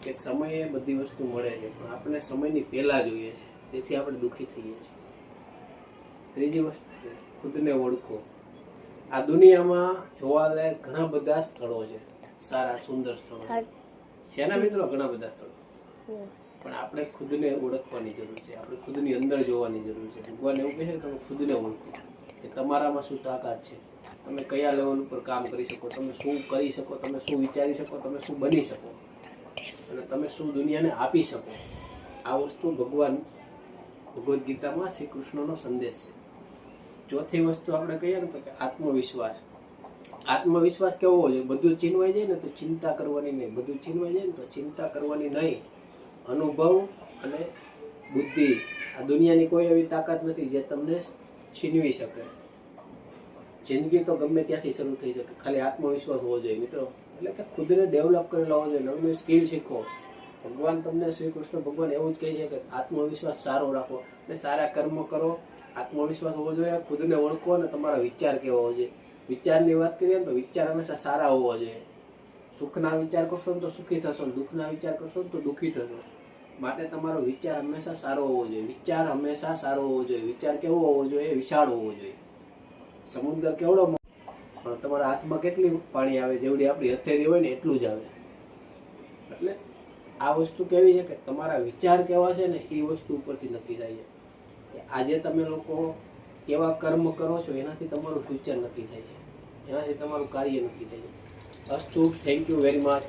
કે સમયે બધી વસ્તુ મળે છે પણ આપણે સમયની પહેલા જોઈએ છે, તેથી આપણે દુઃખી થઈએ છીએ. ત્રીજી વસ્તુ, ખુદને ઓળખો. આ દુનિયામાં જોવાલાયક ઘણા બધા સ્થળો છે, સારા સુંદર સ્થળો છે ને મિત્રો, ઘણા બધા સ્થળો, પણ આપણે ખુદને ઓળખવાની જરૂર છે. આપણે ખુદની અંદર જોવાની જરૂર છે. ભગવાન એવું કહે છે કે તમે ખુદને ઓળખો, કે તમારામાં શું તાકાત છે, તમે કયા લેવલ ઉપર કામ કરી શકો, તમે શું કરી શકો, તમે શું વિચારી શકો, તમે શું બની શકો અને તમે શું દુનિયાને આપી શકો. આ વસ્તુ ભગવાદ ગીતામાં શ્રી કૃષ્ણનો સંદેશ છે. ચોથી વસ્તુ આપણે કહીએ ને તો કે આત્મવિશ્વાસ. આત્મવિશ્વાસ કેવો હોય? બધું ચીનવાઈ જાય ને તો ચિંતા કરવાની નહીં, બધું ચીનવાઈ જાય ને તો ચિંતા કરવાની નહીં. અનુભવ અને બુદ્ધિ, આ દુનિયાની કોઈ એવી તાકાત નથી જે તમને છીનવી શકે. જિંદગી તો ગમે ત્યાંથી શરૂ થઈ શકે, ખાલી આત્મવિશ્વાસ હોવો જોઈએ મિત્રો. એટલે કે ખુદને ડેવલપ કરેલા હોવો જોઈએ, નવી સ્કિલ શીખો. ભગવાન તમને, શ્રી કૃષ્ણ ભગવાન એવું જ કહે છે કે આત્મવિશ્વાસ સારો રાખો અને સારા કર્મ કરો. આત્મવિશ્વાસ હોવો જોઈએ, ખુદને ઓળખો અને તમારા વિચાર કેવો હોવો જોઈએ. વિચારની વાત કરીએ ને તો વિચાર હંમેશા સારા હોવા જોઈએ. સુખના વિચાર કરશો ને તો સુખી થશો, દુઃખના વિચાર કરશો ને તો દુઃખી થશો. માટે તમારો વિચાર હંમેશા સારો હોવો જોઈએ. વિચાર હંમેશા સારો હોવો જોઈએ. વિચાર કેવો હોવો જોઈએ? વિશાળ હોવો જોઈએ. સમુદ્ર કેવડો પણ તમારા હાથમાં કેટલી પાણી આવે? જેવડી આપણી હથેળી હોય ને એટલું જ આવે. એટલે આ વસ્તુ કેવી છે કે તમારા વિચાર કેવા છે ને એ વસ્તુ ઉપરથી નક્કી થાય છે. આજે તમે લોકો કેવા કર્મ કરો છો એનાથી તમારું ફ્યુચર નક્કી થાય છે, એનાથી તમારું કાર્ય નક્કી થાય છે. અસ્તુ, થેન્ક યુ વેરી મચ.